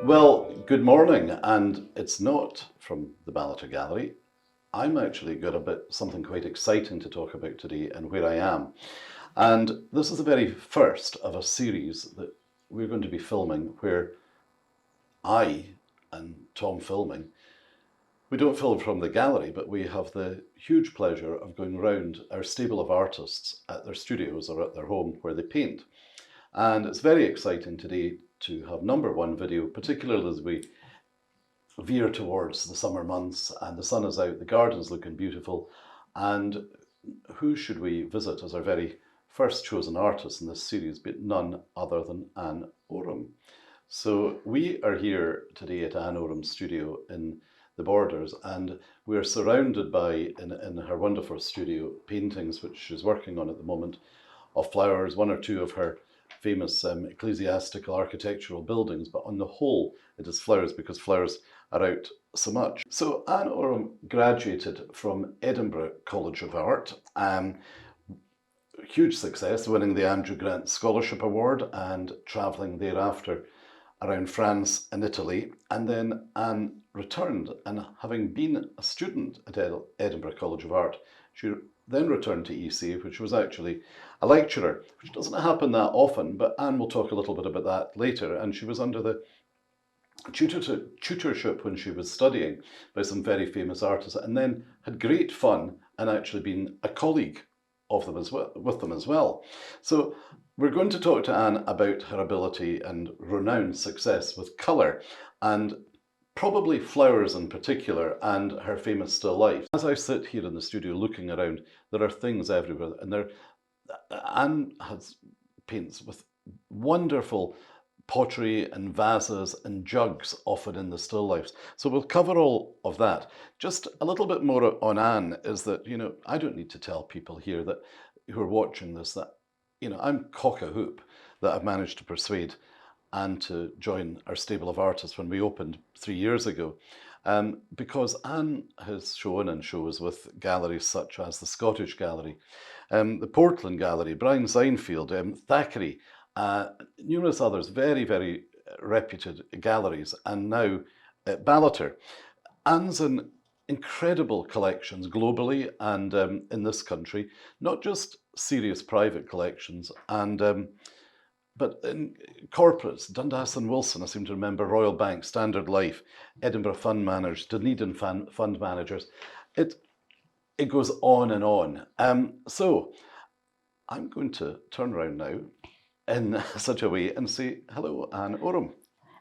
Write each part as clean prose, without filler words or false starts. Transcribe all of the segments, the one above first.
Well, good morning, and it's not from the Ballater Gallery. I'm actually got a bit something quite exciting to talk about today and where I am. And this is the very first of a series that we're going to be filming where I and Tom filming, we don't film from the gallery, but we have the huge pleasure of going round our stable of artists at their studios or at their home where they paint. And it's very exciting today to have number one video, particularly as we veer towards the summer months and the sun is out, the garden's looking beautiful. And who should we visit as our very first chosen artist in this series, but none other than Anne Oram. So we are here today at Anne Oram's studio in the Borders, and we're surrounded by, in her wonderful studio, paintings which she's working on at the moment of flowers, one or two of her famous ecclesiastical architectural buildings, but on the whole it is flowers because flowers are out so much. So Anne Oram graduated from Edinburgh College of Art, huge success, winning the Andrew Grant Scholarship Award and travelling thereafter around France and Italy. And then Anne returned, and having been a student at Edinburgh College of Art, she then returned to EC, which was actually a lecturer, which doesn't happen that often, but Anne will talk a little bit about that later. And she was under the tutorship when she was studying by some very famous artists, and then had great fun and actually been a colleague of them as well, with them as well. So we're going to talk to Anne about her ability and renowned success with colour, and probably flowers in particular, and her famous still life. As I sit here in the studio looking around, there are things everywhere, and Anne has paints with wonderful pottery and vases and jugs often in the still lifes. So we'll cover all of that. Just a little bit more on Anne is that, I don't need to tell people here that who are watching this that, I'm cock a hoop that I've managed to persuade Anne to join our stable of artists when we opened 3 years ago. Because Anne has shown and shows with galleries such as the Scottish Gallery, the Portland Gallery, Brian Seinfeld, Thackeray, numerous others, very, very reputed galleries, and now at Ballater. Anne's in incredible collections globally and in this country, not just serious private collections, and but in corporates, Dundas and Wilson, I seem to remember, Royal Bank, Standard Life, Edinburgh Fund Managers, Dunedin Fund Managers. It goes on and on. So I'm going to turn around now in such a way and say hello, Anne Oram.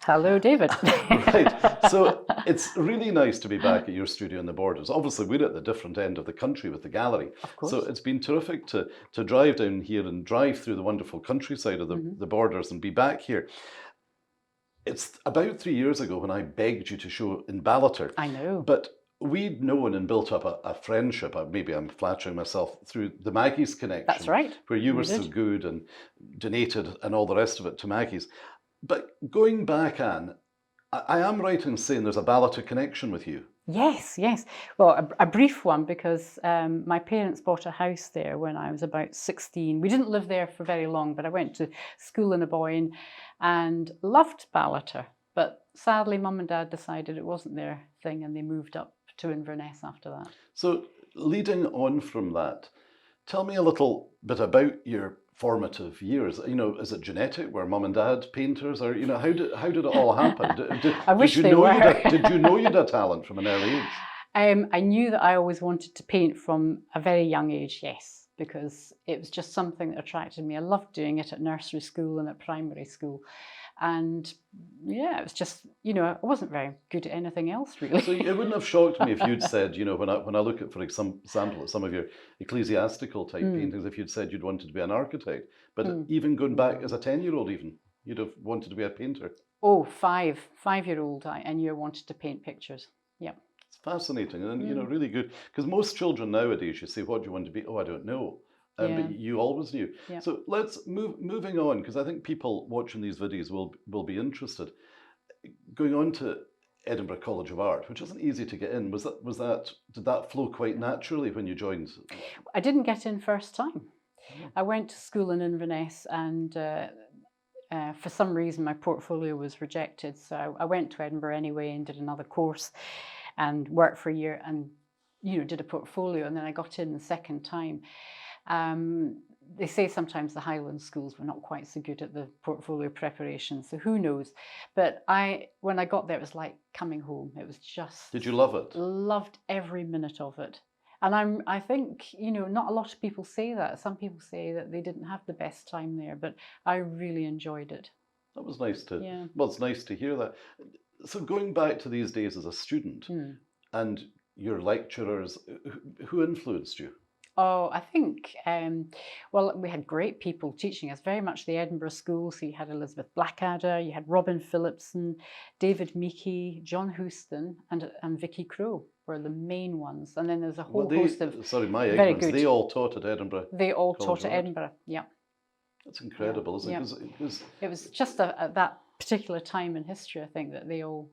Hello, David. Right, so it's really nice to be back at your studio in the Borders. Obviously, we're at the different end of the country with the gallery. Of course. So it's been terrific to drive down here and drive through the wonderful countryside of the Borders and be back here. It's about 3 years ago when I begged you to show in Ballater. I know. But we'd known and built up a friendship, maybe I'm flattering myself, through the Maggie's connection. That's right. Where you were so good and donated and all the rest of it to Maggie's. But going back, Anne, I am right in saying there's a Ballater connection with you. Yes, yes. Well, a brief one, because my parents bought a house there when I was about 16. We didn't live there for very long, but I went to school in Aboyne and loved Ballater. But sadly, Mum and Dad decided it wasn't their thing and they moved up to Inverness after that. So leading on from that, tell me a little bit about your formative years. Is it genetic? Were Mum and Dad painters, or how did it all happen? I wish they were. Did you know you had a talent from an early age? I knew that I always wanted to paint from a very young age, yes, because it was just something that attracted me. I loved doing it at nursery school and at primary school. And yeah, it was just, I wasn't very good at anything else, really. So it wouldn't have shocked me if you'd said, when I look at, for example, at some of your ecclesiastical type paintings, if you'd said you'd wanted to be an architect. But even going back as a 10-year-old even, you'd have wanted to be a painter. Oh, five-year-old, I knew I wanted to paint pictures. Yeah. It's fascinating and, really good. Because most children nowadays, you say, what do you want to be? Oh, I don't know. But you always knew. Yeah. So let's moving on, because I think people watching these videos will be interested. Going on to Edinburgh College of Art, which isn't easy to get in. Did that flow quite naturally when you joined? I didn't get in first time. I went to school in Inverness and for some reason my portfolio was rejected. So I went to Edinburgh anyway and did another course and worked for a year and, did a portfolio, and then I got in the second time. They say sometimes the Highland schools were not quite so good at the portfolio preparation, so who knows. But when I got there, it was like coming home. It was just... Did you love it? Loved every minute of it. And I think, not a lot of people say that. Some people say that they didn't have the best time there, but I really enjoyed it. That was nice to, Yeah. well, it's nice to hear that. So going back to these days as a student and your lecturers, who influenced you? Oh, I think, well, we had great people teaching us, very much the Edinburgh School. So you had Elizabeth Blackadder, you had Robin Phillipson, David Meekie, John Houston, and Vicky Crowe were the main ones. And then there's a whole host of... Sorry, my very ignorance. good. They all taught at Edinburgh. They all College taught at Edinburgh, yeah. That's incredible, isn't it? It was just at that particular time in history, I think, that they all...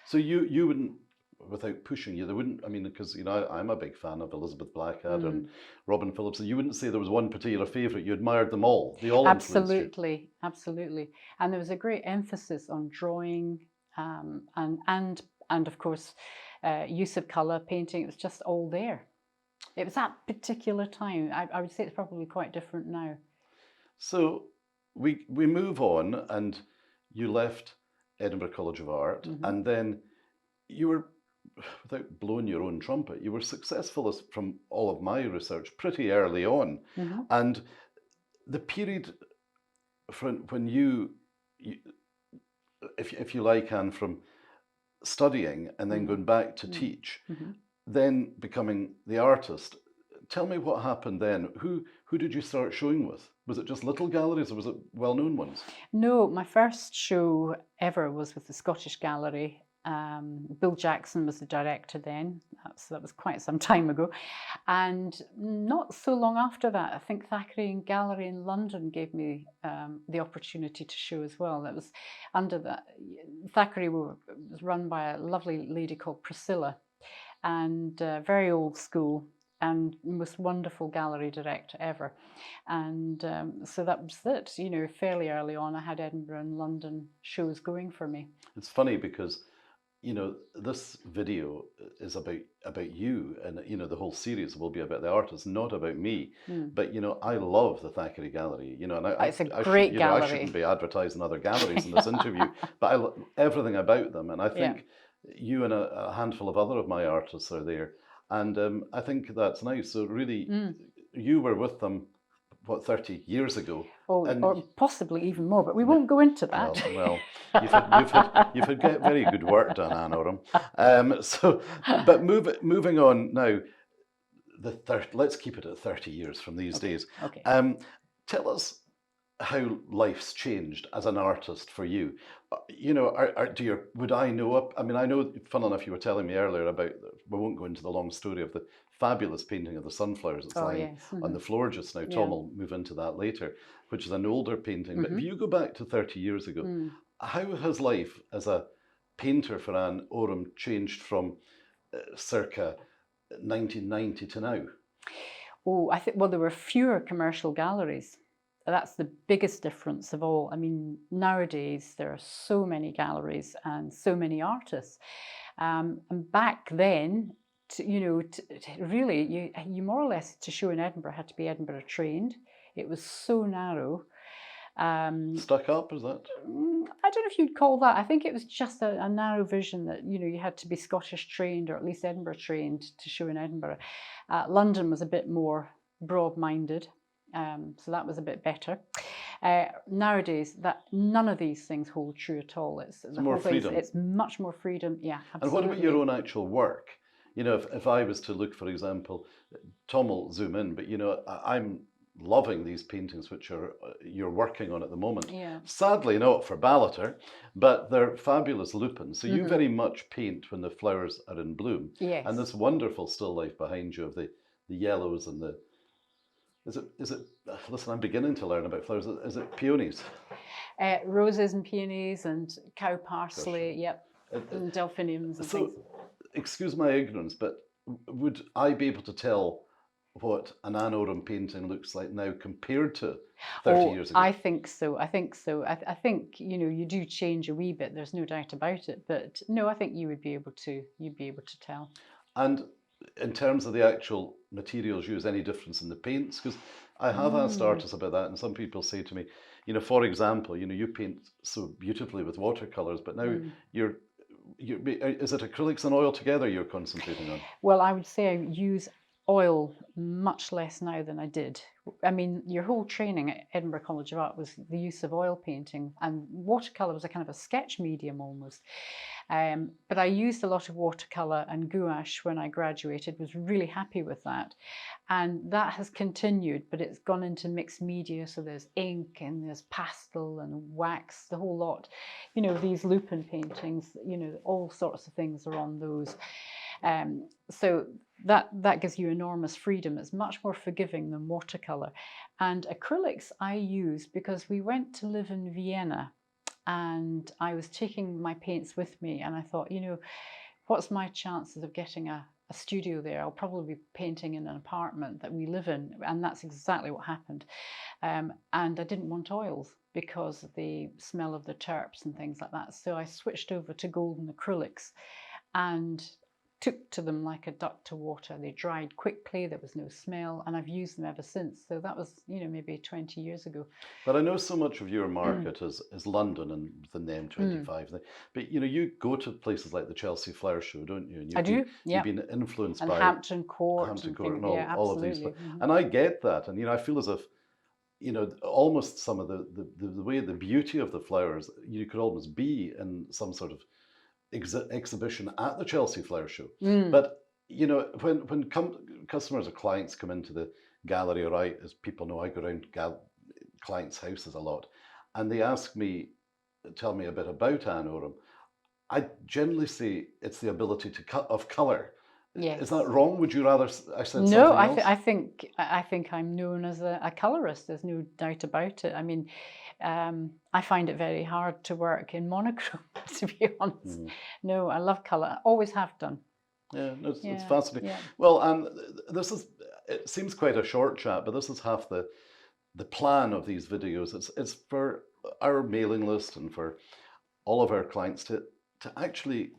So you wouldn't, without pushing you, they wouldn't, I mean, because, I'm a big fan of Elizabeth Blackadder and Robin Phillipson. You wouldn't say there was one particular favourite. You admired them all. They all influenced you. Absolutely. And there was a great emphasis on drawing and of course, use of colour, painting. It was just all there. It was that particular time. I would say it's probably quite different now. So we move on, and you left Edinburgh College of Art, and then you were, without blowing your own trumpet, you were successful, from all of my research, pretty early on. And the period from when you if you like, Anne, from studying and then going back to teach, then becoming the artist. Tell me what happened then. Who did you start showing with? Was it just little galleries or was it well-known ones? No, my first show ever was with the Scottish Gallery. Bill Jackson was the director then. That was quite some time ago. And not so long after that, I think Thackeray Gallery in London gave me the opportunity to show as well. That was under that. Thackeray was run by a lovely lady called Priscilla, and very old school and most wonderful gallery director ever. And so that was it. Fairly early on, I had Edinburgh and London shows going for me. It's funny because this video is about you, and the whole series will be about the artist, not about me. But I love the Thackeray Gallery. And it's a great gallery. I shouldn't be advertising other galleries in this interview, but I love everything about them, and I think you and a handful of other of my artists are there, and I think that's nice. So really, you were with them, what, 30 years ago? Or possibly even more, but we won't go into that. Well, you've had very good work done, Anne Oram. But moving on now, let's keep it at 30 years from these days. Okay. Tell us how life's changed as an artist for you. Would I know? I mean, I know. Fun enough, you were telling me earlier about. We won't go into the long story of the fabulous painting of the sunflowers that's lying on the floor just now. Tom will move into that later, which is an older painting. But if you go back to 30 years ago, how has life as a painter for Anne Oram changed from circa 1990 to now? Oh, I think, there were fewer commercial galleries. That's the biggest difference of all. I mean, nowadays there are so many galleries and so many artists. And back then, really, you more or less, to show in Edinburgh, had to be Edinburgh trained. It was so narrow. Stuck up, is that? I don't know if you'd call that. I think it was just a narrow vision that, you had to be Scottish trained or at least Edinburgh trained to show in Edinburgh. London was a bit more broad-minded. So that was a bit better. Nowadays, none of these things hold true at all. It's more freedom. It's much more freedom. Yeah, absolutely. And what about your own actual work? If I was to look, for example, Tom will zoom in, but I'm loving these paintings which you're working on at the moment. Yeah. Sadly not for Ballater, but they're fabulous lupins. So you very much paint when the flowers are in bloom. Yes. And this wonderful still life behind you of the yellows and the... Is it? Listen, I'm beginning to learn about flowers. Is it peonies? Roses and peonies and cow parsley, yep, and delphiniums and things. Excuse my ignorance, but would I be able to tell what an Anne Oram painting looks like now compared to 30 years ago? I think so. I think so. I think, you know, you do change a wee bit. There's no doubt about it. But no, I think you'd be able to tell. And in terms of the actual materials used, any difference in the paints? Because I have asked artists about that, and some people say to me, you know, for example, you know, you paint so beautifully with watercolors, but now you're is it acrylics and oil together you're concentrating on? Well, I would say I use oil much less now than I did. I mean, your whole training at Edinburgh College of Art was the use of oil painting, and watercolour was a kind of a sketch medium almost. But I used a lot of watercolour and gouache when I graduated, was really happy with that. And that has continued, but it's gone into mixed media. So there's ink and there's pastel and wax, the whole lot. You know, these Lupin paintings, you know, all sorts of things are on those. So that gives you enormous freedom. It's much more forgiving than watercolor. And acrylics I use because we went to live in Vienna and I was taking my paints with me, and I thought, you know, what's my chances of getting a studio there? I'll probably be painting in an apartment that we live in, and that's exactly what happened. And I didn't want oils because of the smell of the terps and things like that. So I switched over to golden acrylics and took to them like a duck to water. They dried quickly, there was no smell, and I've used them ever since. So that was, you know, maybe 20 years ago. But I know so much of your market is London and within the M25. But you know, you go to places like the Chelsea Flower Show, don't you? And I do, yeah. You've been influenced and by Hampton Court and yeah, all of these. absolutely. And I get that, and you know, I feel as if, you know, almost some of the way the beauty of the flowers, you could almost be in some sort of exhibition at the Chelsea Flower Show. But you know, when customers or clients come into the gallery, or as people know, I go around clients' houses a lot, and they ask me, tell me a bit about Anne Oram, I generally say it's the ability to cut of colour. Yes. Is that wrong? Would you rather I said no, something else? I think I'm known as a colorist. There's no doubt about it. I mean, I find it very hard to work in monochrome, to be honest. No, I love color. Always have done. Yeah, it's fascinating. Yeah. Well, and it seems quite a short chat, but this is half the plan of these videos. It's for our mailing list and for all of our clients to actually,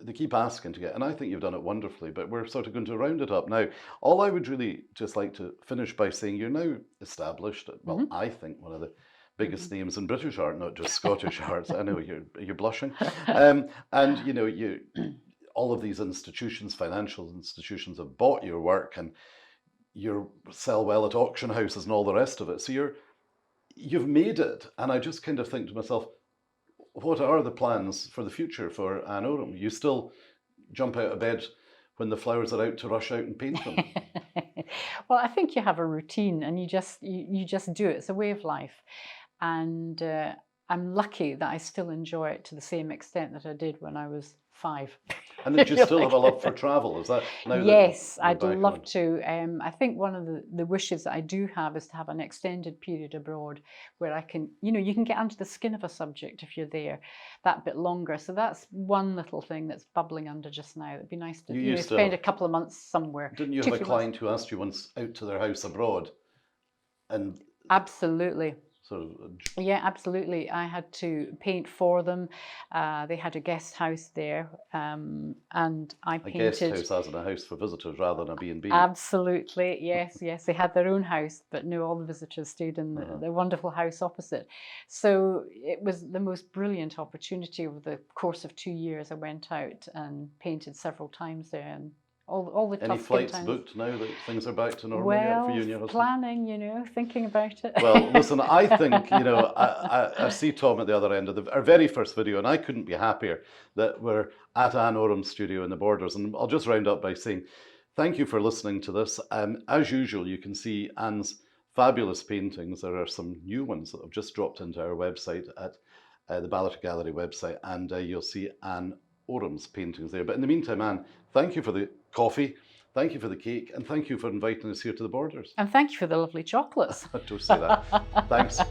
they keep asking to get, and I think you've done it wonderfully, but we're sort of going to round it up now. All I would really just like to finish by saying you're now established, well, I think one of the biggest names in British art, not just Scottish art. I know you're blushing. And you know, all of these institutions, financial institutions, have bought your work, and you sell well at auction houses and all the rest of it. So you've made it, and I just kind of think to myself, what are the plans for the future for Anne Oram? You still jump out of bed when the flowers are out to rush out and paint them? Well, I think you have a routine, and you just do it. It's a way of life, and I'm lucky that I still enjoy it to the same extent that I did when I was 5. And did you still have a love for travel? Is that now? Yes, I'd love to. I think one of the wishes that I do have is to have an extended period abroad where I can, you know, you can get under the skin of a subject if you're there that bit longer. So that's one little thing that's bubbling under just now. It'd be nice to spend a couple of months somewhere. Didn't you have a client who asked you once out to their house abroad? And absolutely. Sort of, yeah, absolutely. I had to paint for them. They had a guest house there, and I painted. A guest house as in a house for visitors rather than a B&B. Absolutely, yes. They had their own house, but no, all the visitors stayed in the wonderful house opposite. So it was the most brilliant opportunity. Over the course of 2 years, I went out and painted several times there, and all the Any flights times. Booked now that things are back to normal yet for you and your husband? Planning, you know, thinking about it. Well, listen, I think, you know, I see Tom at the other end of our very first video, and I couldn't be happier that we're at Anne Oram's studio in the Borders. And I'll just round up by saying thank you for listening to this. As usual, you can see Anne's fabulous paintings. There are some new ones that have just dropped into our website at the Ballard Gallery website, and you'll see Anne Oram's paintings there. But in the meantime, Anne, thank you for the coffee, thank you for the cake, and thank you for inviting us here to the Borders. And thank you for the lovely chocolates. Don't say that. Thanks.